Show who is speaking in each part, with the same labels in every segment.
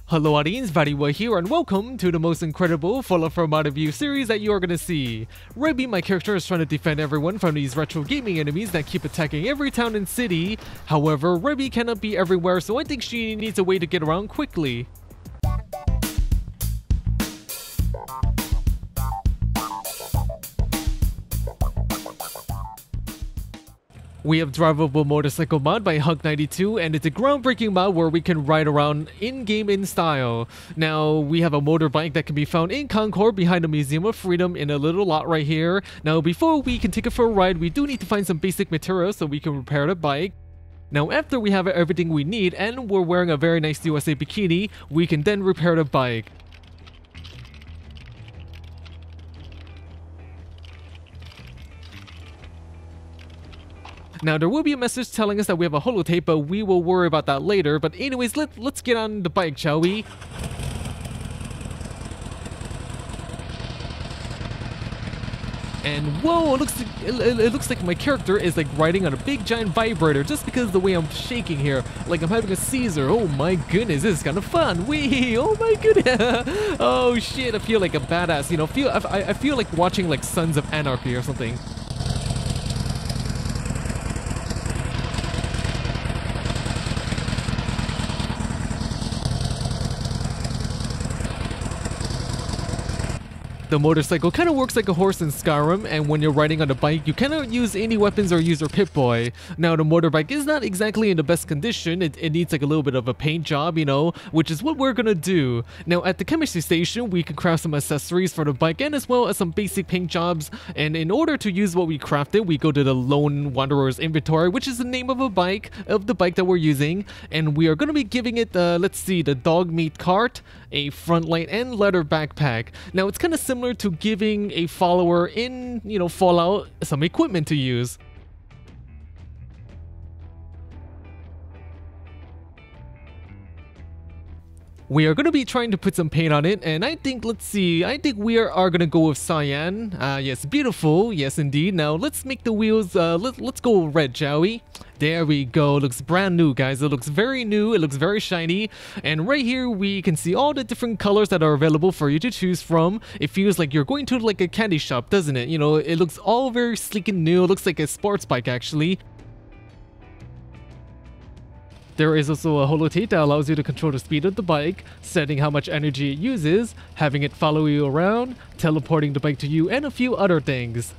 Speaker 1: Hello audience, Variwa here and welcome to the most incredible full of amount of view series that you are gonna see. Rebby, my character, is trying to defend everyone from these retro gaming enemies that keep attacking every town and city. However, Rebby cannot be everywhere, so I think she needs a way to get around quickly. We have Drivable Motorcycle mod by Hug92, and it's a groundbreaking mod where we can ride around in-game in style. Now, we have a motorbike that can be found in Concord behind the Museum of Freedom in a little lot right here. Now, before we can take it for a ride, we do need to find some basic materials so we can repair the bike. Now, after we have everything we need and we're wearing a very nice USA bikini, we can then repair the bike. Now, there will be a message telling us that we have a holotape, but we will worry about that later. But anyways, let's get on the bike, shall we? And whoa, it looks like my character is like riding on a big giant vibrator just because of the way I'm shaking here. Like I'm having a Caesar. Oh my goodness, this is kind of fun. Wee! Oh my goodness. Oh shit, I feel like a badass. You know, I feel like watching like Sons of Anarchy or something. The motorcycle kind of works like a horse in Skyrim, and when you're riding on the bike, you cannot use any weapons or use your Pip-Boy. Now, the motorbike is not exactly in the best condition. It needs like a little bit of a paint job, you know, which is what we're gonna do. Now, at the chemistry station, we can craft some accessories for the bike and as well as some basic paint jobs. And in order to use what we crafted, we go to the Lone Wanderer's Inventory, which is the name of the bike that we're using. And we are gonna be giving it, let's see, the dog meat cart, a front light, and leather backpack. Now, it's kind of similar to giving a follower in, you know, Fallout some equipment to use. We are going to be trying to put some paint on it, and I think, let's see, I think we are going to go with cyan. Yes, beautiful, yes indeed. Now let's make the wheels, let's go red, shall we? There we go. Looks brand new, guys. It looks very new, it looks very shiny, and right here we can see all the different colors that are available for you to choose from. It feels like you're going to like a candy shop, doesn't it? You know, it looks all very sleek and new. It looks like a sports bike actually. There is also a holotape that allows you to control the speed of the bike, setting how much energy it uses, having it follow you around, teleporting the bike to you, and a few other things.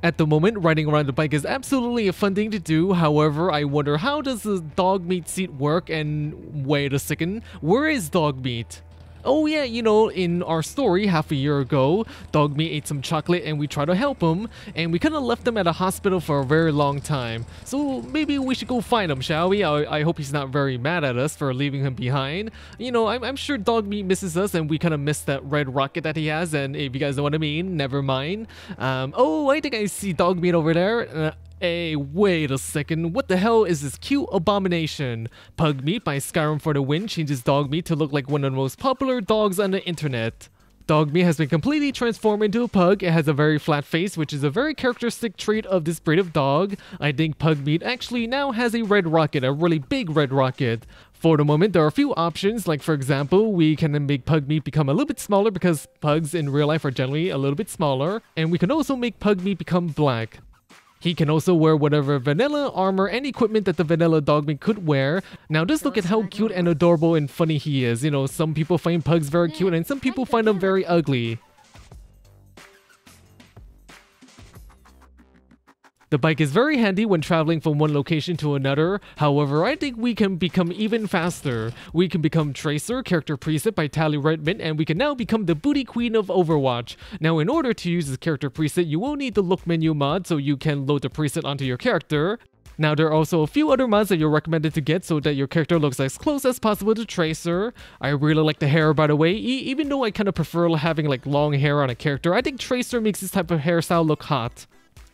Speaker 1: At the moment, riding around the bike is absolutely a fun thing to do. However, I wonder, how does the dog meat seat work? And wait a second, where is dog meat? Oh yeah, you know, in our story half a year ago, Dogmeat ate some chocolate and we tried to help him, and we kind of left him at a hospital for a very long time. So maybe we should go find him, shall we? I hope he's not very mad at us for leaving him behind. You know, I'm sure Dogmeat misses us, and we kind of miss that red rocket that he has, and if you guys know what I mean, never mind. Oh, I think I see Dogmeat over there. Hey, wait a second, what the hell is this cute abomination? Pugmeat by Skyrim for the win changes Dogmeat to look like one of the most popular dogs on the internet. Dogmeat has been completely transformed into a pug. It has a very flat face, which is a very characteristic trait of this breed of dog. I think Pugmeat actually now has a red rocket, a really big red rocket. For the moment, there are a few options, like for example, we can make Pugmeat become a little bit smaller because pugs in real life are generally a little bit smaller. And we can also make Pugmeat become black. He can also wear whatever vanilla armor and equipment that the vanilla Dogmeat could wear. Now just look at how cute and adorable and funny he is. You know, some people find pugs very cute and some people find them very ugly. The bike is very handy when traveling from one location to another. However, I think we can become even faster. We can become Tracer, character preset by Tali Redmond, and we can now become the booty queen of Overwatch. Now, in order to use this character preset, you will need the look menu mod so you can load the preset onto your character. Now, there are also a few other mods that you're recommended to get so that your character looks as close as possible to Tracer. I really like the hair, by the way. Even though I kind of prefer having like long hair on a character, I think Tracer makes this type of hairstyle look hot.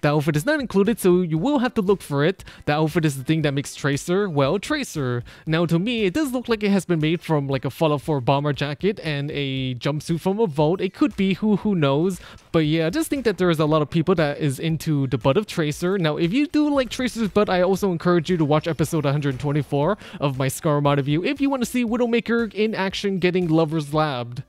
Speaker 1: The outfit is not included, so you will have to look for it. The outfit is the thing that makes Tracer, well, Tracer. Now to me, it does look like it has been made from like a Fallout 4 bomber jacket and a jumpsuit from a vault. It could be, who knows. But yeah, I just think that there is a lot of people that is into the butt of Tracer. Now, if you do like Tracer's butt, I also encourage you to watch episode 124 of my Scarmata review if you want to see Widowmaker in action getting lovers labbed.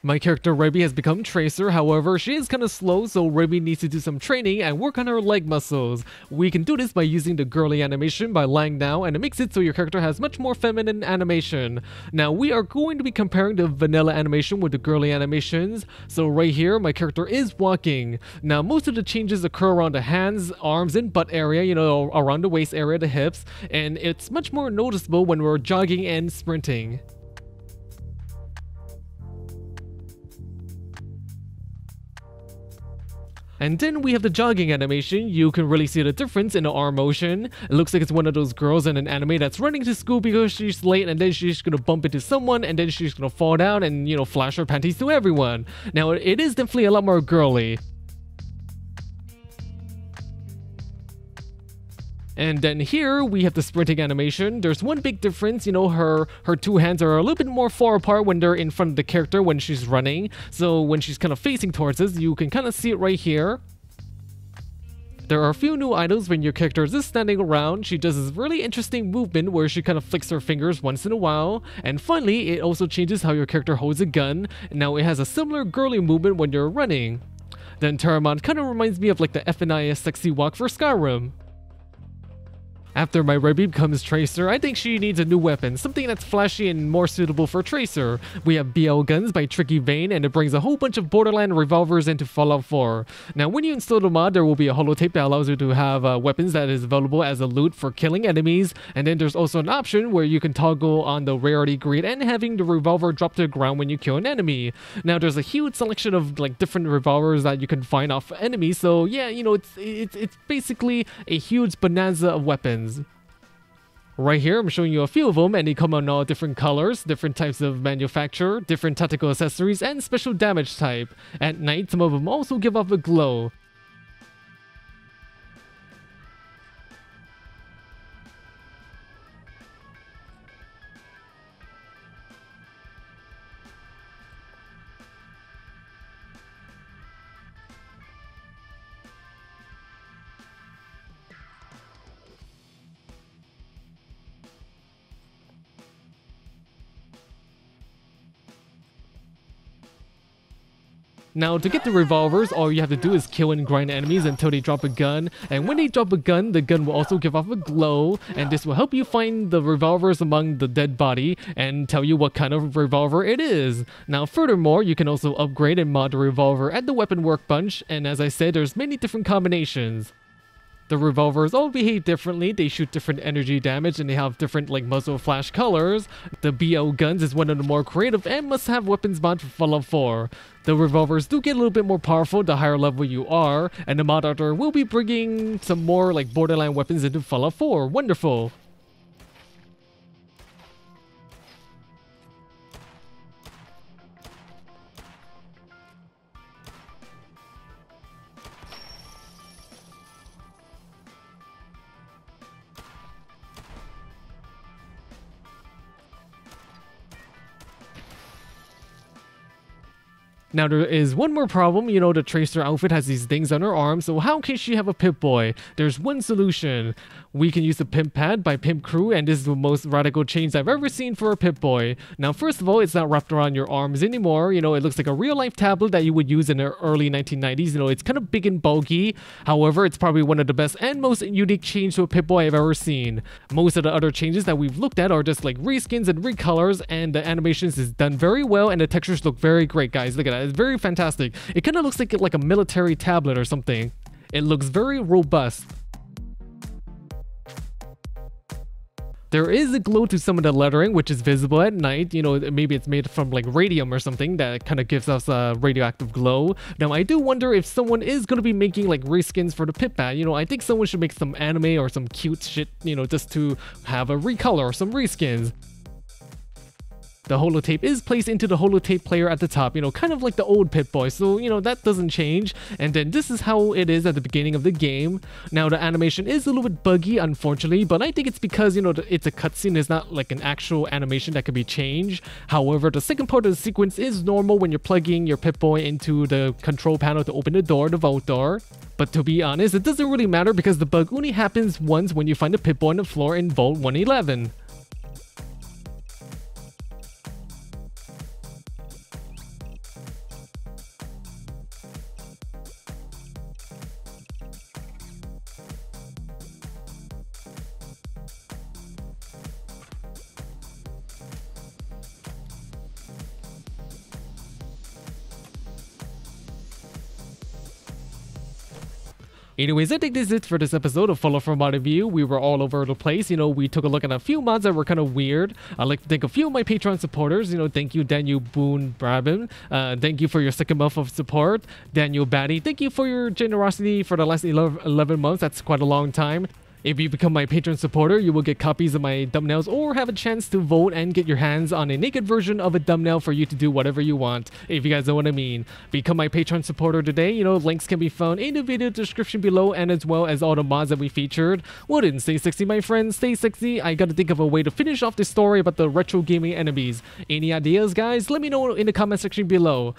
Speaker 1: My character Rebi has become Tracer, however, she is kinda slow, so Rebi needs to do some training and work on her leg muscles. We can do this by using the girly animation by lying down, and it makes it so your character has much more feminine animation. Now, we are going to be comparing the vanilla animation with the girly animations, so right here, my character is walking. Now, most of the changes occur around the hands, arms, and butt area, you know, around the waist area, the hips, and it's much more noticeable when we're jogging and sprinting. And then we have the jogging animation. You can really see the difference in the arm motion. It looks like it's one of those girls in an anime that's running to school because she's late, and then she's gonna bump into someone, and then she's gonna fall down and, you know, flash her panties to everyone. Now, it is definitely a lot more girly. And then here we have the sprinting animation. There's one big difference, you know, her two hands are a little bit more far apart when they're in front of the character when she's running. So when she's kind of facing towards us, you can kind of see it right here. There are a few new items when your character is just standing around. She does this really interesting movement where she kind of flicks her fingers once in a while. And finally, it also changes how your character holds a gun. Now it has a similar girly movement when you're running. Then Terramon kind of reminds me of like the FNIS sexy walk for Skyrim. After my Rebi becomes Tracer, I think she needs a new weapon, something that's flashy and more suitable for Tracer. We have BL Guns by Tricky Vein, and it brings a whole bunch of Borderlands revolvers into Fallout 4. Now, when you install the mod, there will be a holotape that allows you to have weapons that is available as a loot for killing enemies, and then there's also an option where you can toggle on the rarity grid and having the revolver drop to the ground when you kill an enemy. Now, there's a huge selection of like different revolvers that you can find off enemies, so yeah, you know, it's basically a huge bonanza of weapons. Right here, I'm showing you a few of them, and they come in all different colors, different types of manufacture, different tactical accessories, and special damage type. At night, some of them also give off a glow. Now, to get the revolvers, all you have to do is kill and grind enemies until they drop a gun, and when they drop a gun, the gun will also give off a glow, and this will help you find the revolvers among the dead body and tell you what kind of revolver it is. Now, furthermore, you can also upgrade and mod the revolver at the weapon workbench, and as I said, there's many different combinations. The revolvers all behave differently, they shoot different energy damage, and they have different like muzzle flash colors. The BL Guns is one of the more creative and must-have weapons mod for Fallout 4. The revolvers do get a little bit more powerful the higher level you are, and the mod author will be bringing some more like Borderlands weapons into Fallout 4. Wonderful! Now there is one more problem, you know, the Tracer outfit has these things on her arm, so how can she have a Pip-Boy? There's one solution. We can use the Pimp Pad by Pimp Crew, and this is the most radical change I've ever seen for a Pip-Boy. Now first of all, it's not wrapped around your arms anymore, you know, it looks like a real-life tablet that you would use in the early 1990s, you know, it's kind of big and bulky. However, it's probably one of the best and most unique changes to a Pip-Boy I've ever seen. Most of the other changes that we've looked at are just like reskins and recolors, and the animations is done very well, and the textures look very great, guys. Look at that. It's very fantastic. It kind of looks like a military tablet or something. It looks very robust. There is a glow to some of the lettering, which is visible at night. You know, maybe it's made from like radium or something that kind of gives us a radioactive glow. Now, I do wonder if someone is going to be making like reskins for the Pip-Pad. You know, I think someone should make some anime or some cute shit, you know, just to have a recolor or some reskins. The holotape is placed into the holotape player at the top, you know, kind of like the old Pip-Boy, so, you know, that doesn't change. And then this is how it is at the beginning of the game. Now, the animation is a little bit buggy, unfortunately, but I think it's because, you know, it's a cutscene, it's not like an actual animation that can be changed. However, the second part of the sequence is normal when you're plugging your Pip-Boy into the control panel to open the door, the vault door. But to be honest, it doesn't really matter because the bug only happens once when you find the Pip-Boy on the floor in Vault 111. Anyways, I think this is it for this episode of Follow From My Review. We were all over the place. You know, we took a look at a few mods that were kind of weird. I'd like to thank a few of my Patreon supporters. You know, thank you, Daniel Boone Brabham. Thank you for your second month of support. Daniel Batty, thank you for your generosity for the last 11 months. That's quite a long time. If you become my Patreon supporter, you will get copies of my thumbnails or have a chance to vote and get your hands on a naked version of a thumbnail for you to do whatever you want, if you guys know what I mean. Become my Patreon supporter today. You know, links can be found in the video description below and as well as all the mods that we featured. Well then, stay sexy my friends, stay sexy. I gotta think of a way to finish off this story about the retro gaming enemies. Any ideas, guys? Let me know in the comment section below.